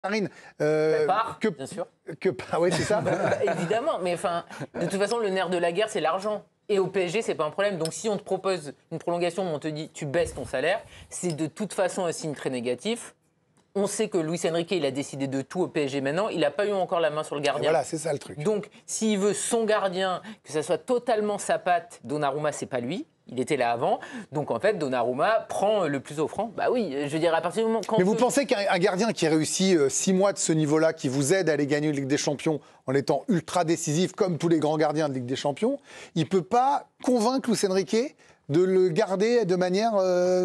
Karine, bien sûr. Oui, c'est ça. Évidemment, mais enfin, de toute façon, le nerf de la guerre, c'est l'argent. Et au PSG, c'est pas un problème. Donc, si on te propose une prolongation où on te dit tu baisses ton salaire, c'est de toute façon un signe très négatif. On sait que Luis Enrique, il a décidé de tout au PSG maintenant. Il n'a pas eu encore la main sur le gardien. Voilà, c'est ça le truc. Donc, s'il veut son gardien, que ça soit totalement sa patte, Donnarumma, c'est pas lui. Il était là avant. Donc, en fait, Donnarumma prend le plus offrant. Bah oui, je veux dire, à partir du moment... Mais vous pensez qu'un gardien qui réussit 6 mois de ce niveau-là, qui vous aide à aller gagner la Ligue des Champions en étant ultra décisif, comme tous les grands gardiens de Ligue des Champions, il ne peut pas convaincre Luis Enrique de le garder de manière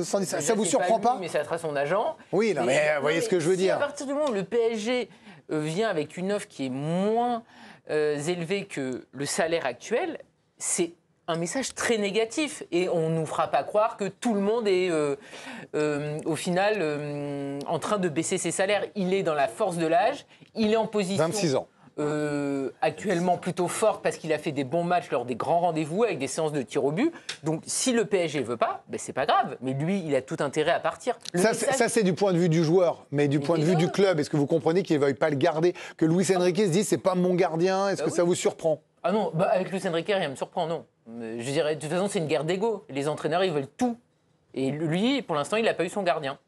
sans... Ça vous surprend pas? Mais ça sera son agent. Oui, non, mais vous voyez ce que je veux dire. À partir du moment où le PSG vient avec une offre qui est moins élevée que le salaire actuel, c'est un message très négatif. Et on ne nous fera pas croire que tout le monde est, au final, en train de baisser ses salaires. Il est dans la force de l'âge, il est en position... 26 ans. Actuellement plutôt forte parce qu'il a fait des bons matchs lors des grands rendez-vous avec des séances de tir au but. Donc si le PSG veut pas, ben c'est pas grave. Mais lui, il a tout intérêt à partir. Ça, c'est du point de vue du joueur, mais du point de vue du club, est-ce que vous comprenez qu'il ne veuille pas le garder? Que Luis Enrique se dise c'est pas mon gardien, est-ce que ça vous surprend? Ah non, avec Luis Enrique, rien ne me surprend, non. Je dirais, de toute façon, c'est une guerre d'ego. Les entraîneurs, ils veulent tout. Et lui, pour l'instant, il n'a pas eu son gardien.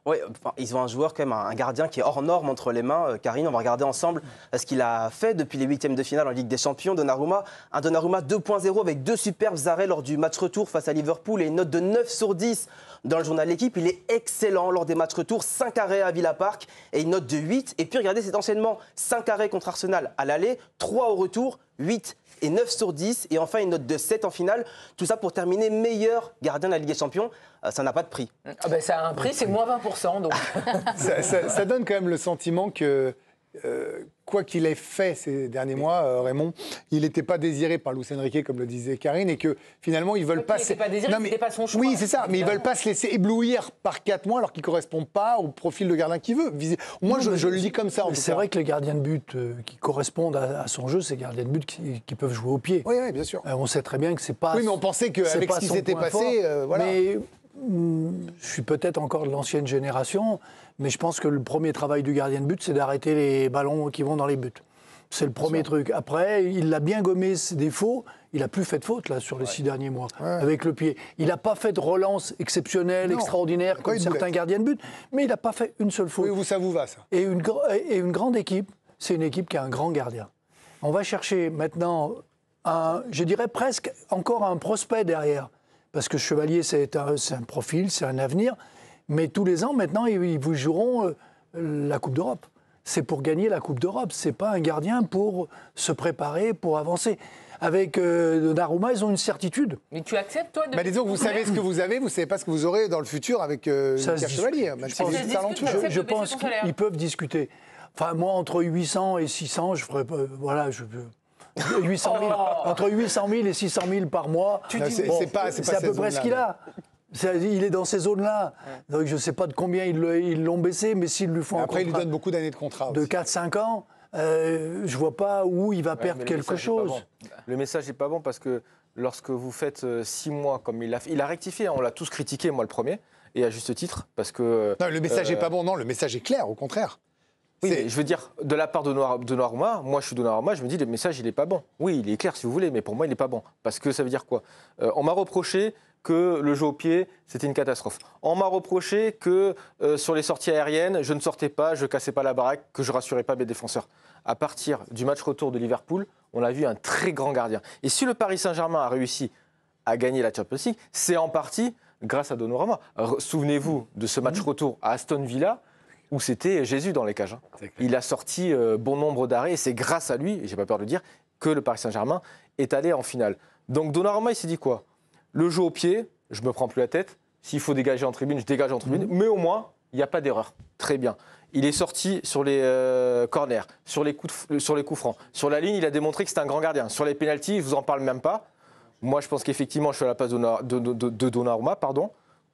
Oui, ils ont un joueur, quand même, un gardien qui est hors norme entre les mains. Karine, on va regarder ensemble ce qu'il a fait depuis les huitièmes de finale en Ligue des Champions. Donnarumma, un Donnarumma 2.0 avec 2 superbes arrêts lors du match retour face à Liverpool et une note de 9 sur 10 dans le journal L'équipe. Il est excellent lors des matchs retour, 5 arrêts à Villa Park et une note de 8. Et puis regardez cet enchaînement, 5 arrêts contre Arsenal à l'aller, 3 au retour, 8 et 9 sur 10. Et enfin une note de 7 en finale. Tout ça pour terminer meilleur gardien de la Ligue des Champions. Ça n'a pas de prix. Ah ben, ça a un prix, c'est moins 20%. Donc. ça donne quand même le sentiment que, quoi qu'il ait fait ces derniers mois, Raymond, il n'était pas désiré par Luis Enrique, comme le disait Karine, et que finalement, ils veulent pas... Il n'était pas désiré, c'était pas son choix. Oui, c'est ça, mais ils veulent pas se laisser éblouir par 4 mois alors qu'ils ne correspondent pas au profil de gardien qu'il veut. Moi, je le lis comme ça, en tout cas. C'est vrai que les gardiens de but qui correspondent à son jeu, c'est les gardiens de but qui peuvent jouer au pied. Oui, oui, bien sûr. On sait très bien que c'est pas... Oui, mais on pensait qu'avec ce qui s'était passé, voilà... Mais, je suis peut-être encore de l'ancienne génération, mais je pense que le premier travail du gardien de but, c'est d'arrêter les ballons qui vont dans les buts. C'est le premier truc. Après, il a bien gommé ses défauts. Il n'a plus fait de faute là, sur les 6 derniers mois, avec le pied. Il n'a pas fait de relance exceptionnelle, extraordinaire, comme certains gardiens de but, mais il n'a pas fait une seule faute. Oui, ça vous va, ça. Et une grande équipe, c'est une équipe qui a un grand gardien. On va chercher maintenant, je dirais presque encore un prospect derrière. Parce que Chevalier, c'est un profil, c'est un avenir. Mais tous les ans, maintenant, ils vous joueront la Coupe d'Europe. C'est pour gagner la Coupe d'Europe. Ce n'est pas un gardien pour se préparer, pour avancer. Avec Donnarumma, ils ont une certitude. Mais tu acceptes, toi, de... disons que vous savez ce que vous avez, vous ne savez pas ce que vous aurez dans le futur avec Lucas Chevalier. Je pense qu'ils peuvent discuter. Enfin, moi, entre 800 et 600, je ferais... voilà, je veux... 800 000, entre 800 000 et 600 000 par mois, c'est à peu près ce qu'il a. Il est dans ces zones-là. Donc je ne sais pas de combien ils l'ont baissé, mais s'ils lui font après, il lui donne beaucoup d'années de contrat. De 4-5 ans, je ne vois pas où il va perdre quelque chose. Le message n'est pas bon parce que lorsque vous faites 6 mois comme il a rectifié, on l'a tous critiqué, moi le premier, et à juste titre, parce que... Non, le message n'est pas bon, non, le message est clair, au contraire. Oui, mais je veux dire, de la part de Donnarumma, moi je suis Donnarumma, je me dis le message il n'est pas bon. Oui, il est clair si vous voulez, mais pour moi il n'est pas bon. Parce que ça veut dire quoi? On m'a reproché que le jeu au pied, c'était une catastrophe. On m'a reproché que sur les sorties aériennes, je ne sortais pas, je ne cassais pas la baraque, que je ne rassurais pas mes défenseurs. À partir du match retour de Liverpool, on a vu un très grand gardien. Et si le Paris Saint-Germain a réussi à gagner la Champions League, c'est en partie grâce à Donnarumma. Souvenez-vous de ce match retour à Aston Villa, où c'était Jésus dans les cages. Il a sorti bon nombre d'arrêts et c'est grâce à lui, et j'ai pas peur de le dire, que le Paris Saint-Germain est allé en finale. Donc Donnarumma, il s'est dit quoi? Le jeu au pied, je me prends plus la tête. S'il faut dégager en tribune, je dégage en tribune. Mais au moins, il n'y a pas d'erreur. Très bien. Il est sorti sur les corners, sur les coups francs. Sur la ligne, il a démontré que c'était un grand gardien. Sur les pénaltys, je vous en parle même pas. Moi, je pense qu'effectivement, je suis à la place de Donnarumma, pardon.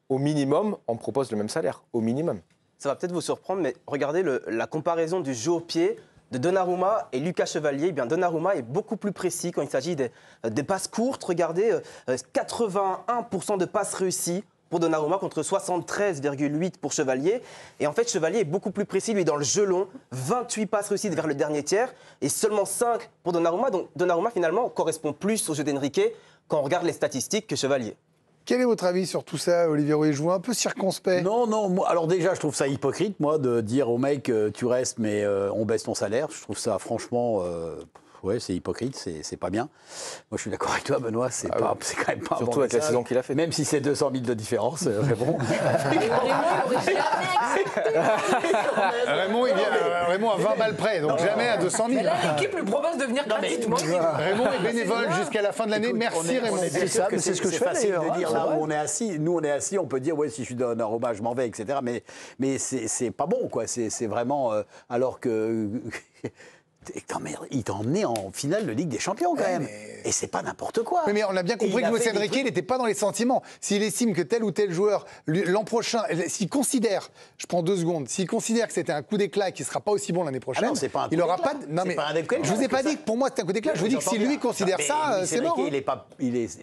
Au minimum, on me propose le même salaire. Au minimum. Ça va peut-être vous surprendre, mais regardez la comparaison du jeu au pied de Donnarumma et Lucas Chevalier. Eh bien, Donnarumma est beaucoup plus précis quand il s'agit des passes courtes. Regardez, 81% de passes réussies, pour Donnarumma contre 73,8 pour Chevalier. Et en fait, Chevalier est beaucoup plus précis, lui, dans le jeu long. 28 passes réussies vers le dernier tiers et seulement 5 pour Donnarumma. Donc Donnarumma, finalement, correspond plus au jeu d'Enrique quand on regarde les statistiques que Chevalier. Quel est votre avis sur tout ça, Olivier Rouet? Je vois un peu circonspect. Non, moi, alors déjà, je trouve ça hypocrite, moi, de dire au mec, tu restes, mais on baisse ton salaire. Je trouve ça, franchement, ouais, c'est hypocrite, c'est pas bien. Moi, je suis d'accord avec toi, Benoît, c'est quand même pas un Surtout bon avec la message. saison qu'il a fait. Même si c'est 200 000 de différence, Raymond. Raymond à 20 balles près, donc jamais à 200 000. L'équipe lui propose de venir gratuitement. Raymond est bénévole jusqu'à la fin de l'année. Écoute, Merci Raymond. C'est ça, mais c'est ce que je fais facile d'ailleurs, de dire hein, là c'est où on est assis. Nous, on est assis, on peut dire, ouais, si je suis Donnarumma, je m'en vais, etc. Mais c'est pas bon, quoi. C'est vraiment. Alors que. Il t'a emmené en finale de Ligue des Champions, quand même. Et c'est pas n'importe quoi. Mais on a bien compris que Luis Enrique, il n'était pas dans les sentiments. S'il estime que tel ou tel joueur, l'an prochain, s'il considère, je prends 2 secondes, s'il considère que c'était un coup d'éclat et qu'il ne sera pas aussi bon l'année prochaine, non, c'est pas un coup il n'aura d'éclat. pas de. Non, mais pas un coup d'éclat. je vous ai pas dit que pour moi c'était un coup d'éclat. Je vous dis que si lui considère ça, c'est mort.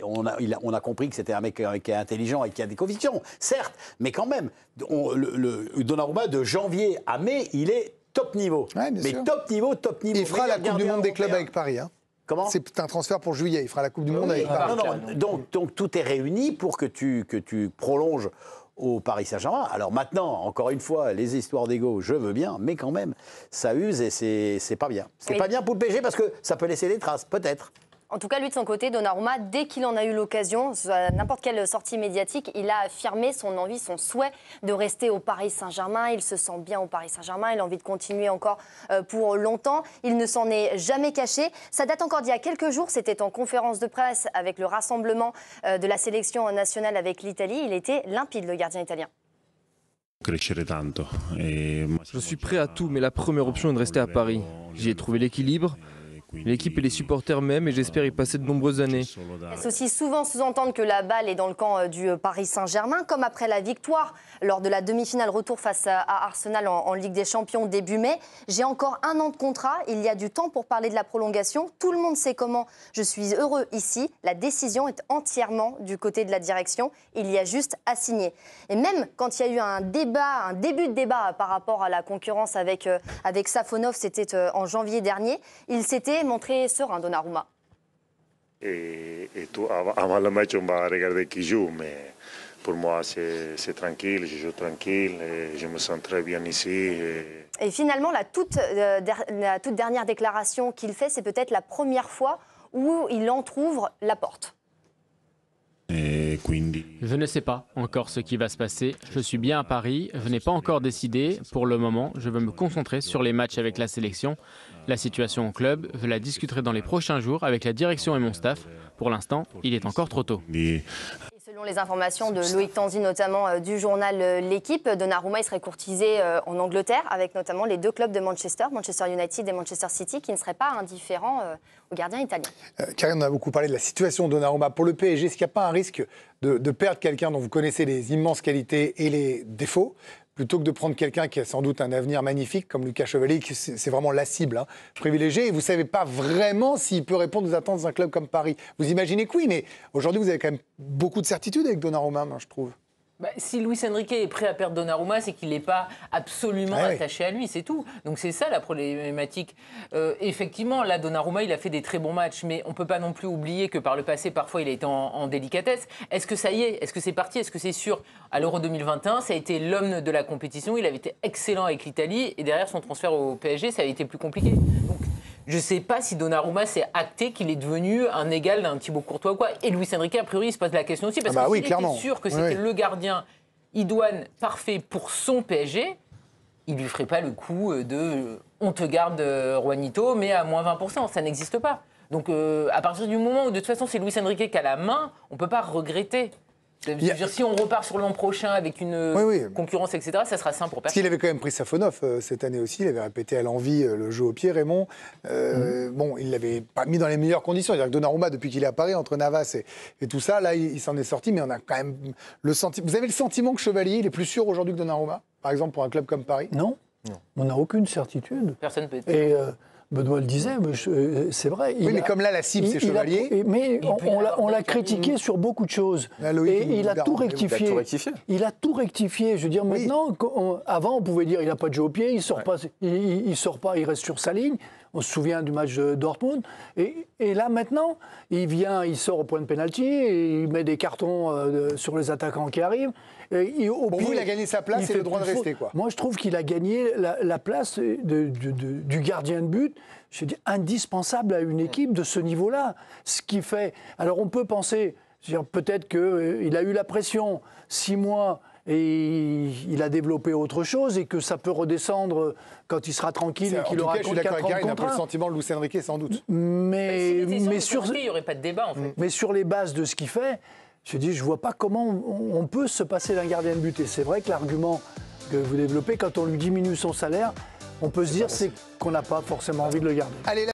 On a compris que c'était un mec qui est intelligent et qui a des convictions, certes, mais quand même, le Donnarumma de janvier à mai, il est top niveau. Ouais, bien mais sûr. top niveau. Il fera la Coupe du Monde des clubs avec Paris. Hein. Comment ? C'est un transfert pour juillet. Il fera la Coupe du Monde avec Paris. Donc tout est réuni pour que tu prolonges au Paris Saint-Germain. Alors maintenant, encore une fois, les histoires d'ego, je veux bien, mais quand même, ça use et c'est pas bien. C'est pas bien pour le PSG parce que ça peut laisser des traces, peut-être. En tout cas, lui de son côté, Donnarumma, dès qu'il en a eu l'occasion, à n'importe quelle sortie médiatique, il a affirmé son envie, son souhait de rester au Paris Saint-Germain. Il se sent bien au Paris Saint-Germain, il a envie de continuer encore pour longtemps. Il ne s'en est jamais caché. Ça date encore d'il y a quelques jours, c'était en conférence de presse avec le rassemblement de la sélection nationale avec l'Italie. Il était limpide, le gardien italien. Je suis prêt à tout, mais la première option est de rester à Paris. J'y ai trouvé l'équilibre. L'équipe et les supporters m'aiment et j'espère y passer de nombreuses années. Laisse aussi souvent sous-entendre que la balle est dans le camp du Paris Saint-Germain, comme après la victoire lors de la demi-finale retour face à Arsenal en Ligue des Champions début mai. J'ai encore 1 an de contrat, il y a du temps pour parler de la prolongation. Tout le monde sait comment je suis heureux ici. La décision est entièrement du côté de la direction. Il y a juste à signer. Et même quand il y a eu un début de débat par rapport à la concurrence avec Safonov, c'était en janvier dernier, il s'était montré serein, Donnarumma. Et tout, avant le match, on va regarder qui joue, mais pour moi, c'est tranquille, je joue tranquille, et je me sens très bien ici. Et finalement, la toute dernière déclaration qu'il fait, c'est peut-être la première fois où il entrouvre la porte. Je ne sais pas encore ce qui va se passer. Je suis bien à Paris, je n'ai pas encore décidé. Pour le moment, je veux me concentrer sur les matchs avec la sélection. La situation au club, je la discuterai dans les prochains jours avec la direction et mon staff. Pour l'instant, il est encore trop tôt. Et selon les informations de Loïc Tanzi, notamment du journal L'Équipe, Donnarumma il serait courtisé en Angleterre, avec notamment les 2 clubs de Manchester United et Manchester City, qui ne seraient pas indifférents aux gardiens italiens. Karine, on a beaucoup parlé de la situation de Donnarumma. Pour le PSG, est-ce qu'il n'y a pas un risque de perdre quelqu'un dont vous connaissez les immenses qualités et les défauts, plutôt que de prendre quelqu'un qui a sans doute un avenir magnifique, comme Lucas Chevalier, qui c'est vraiment la cible privilégiée, et vous ne savez pas vraiment s'il peut répondre aux attentes d'un club comme Paris. Vous imaginez que oui, mais aujourd'hui, vous avez quand même beaucoup de certitudes avec Donnarumma, je trouve. Si Luis Enrique est prêt à perdre Donnarumma, c'est qu'il n'est pas absolument attaché à lui, c'est tout. Donc c'est ça la problématique. Effectivement, là, Donnarumma, il a fait des très bons matchs, mais on ne peut pas non plus oublier que par le passé, parfois, il a été en délicatesse. Est-ce que ça y est ? Est-ce que c'est parti ? Est-ce que c'est sûr ? À l'Euro 2021, ça a été l'homme de la compétition. Il avait été excellent avec l'Italie, et derrière son transfert au PSG, ça a été plus compliqué. Donc, je ne sais pas si Donnarumma s'est acté qu'il est devenu un égal d'un Thibaut Courtois ou quoi. Et Luis Enrique, a priori, il se pose la question aussi. Parce que s'il était sûr que c'était le gardien idoine parfait pour son PSG, il ne lui ferait pas le coup de « on te garde Juanito, mais à moins 20%. Ça n'existe pas. Donc à partir du moment où de toute façon c'est Luis Enrique qui a la main, on ne peut pas regretter. Dire, si on repart sur l'an prochain avec une concurrence, etc., ça sera simple pour personne. Parce qu'il avait quand même pris Safonov cette année aussi, il avait répété à l'envi le jeu au pied, Raymond. Bon, il ne l'avait pas mis dans les meilleures conditions. C'est-à-dire que Donnarumma, depuis qu'il est à Paris, entre Navas et tout ça, là, il s'en est sorti, mais on a quand même le sentiment... Vous avez le sentiment que Chevalier, il est plus sûr aujourd'hui que Donnarumma, par exemple, pour un club comme Paris ? Non, on n'a aucune certitude. Personne ne peut être. Et Benoît le disait, c'est vrai. Oui, mais comme là, la cible, c'est Chevalier. Mais on l'a critiqué sur beaucoup de choses. Et il a tout rectifié. Il a tout rectifié. Je veux dire, maintenant, avant, on pouvait dire il n'a pas de jeu au pied, il sort pas, il reste sur sa ligne. On se souvient du match de Dortmund. Et là, maintenant, il sort au point de pénalty, et il met des cartons sur les attaquants qui arrivent. Pour vous, il a gagné sa place et le droit de rester, quoi. Moi, je trouve qu'il a gagné la place du gardien de but. Je dis indispensable à une équipe de ce niveau-là. Ce qui fait. Alors, on peut penser, peut-être qu'il a eu la pression 6 mois. Et il a développé autre chose et que ça peut redescendre quand il sera tranquille et qu'il aura 4 ans de contrat. Je suis d'accord avec Gary, il n'a pas le sentiment de Luis Enrique, sans doute. Mais sur il n'y aurait pas de débat, en fait. Mais sur les bases de ce qu'il fait, je ne vois pas comment on peut se passer d'un gardien de but. Et c'est vrai que l'argument que vous développez, quand on lui diminue son salaire, on peut se dire c'est qu'on n'a pas forcément envie de le garder. Allez,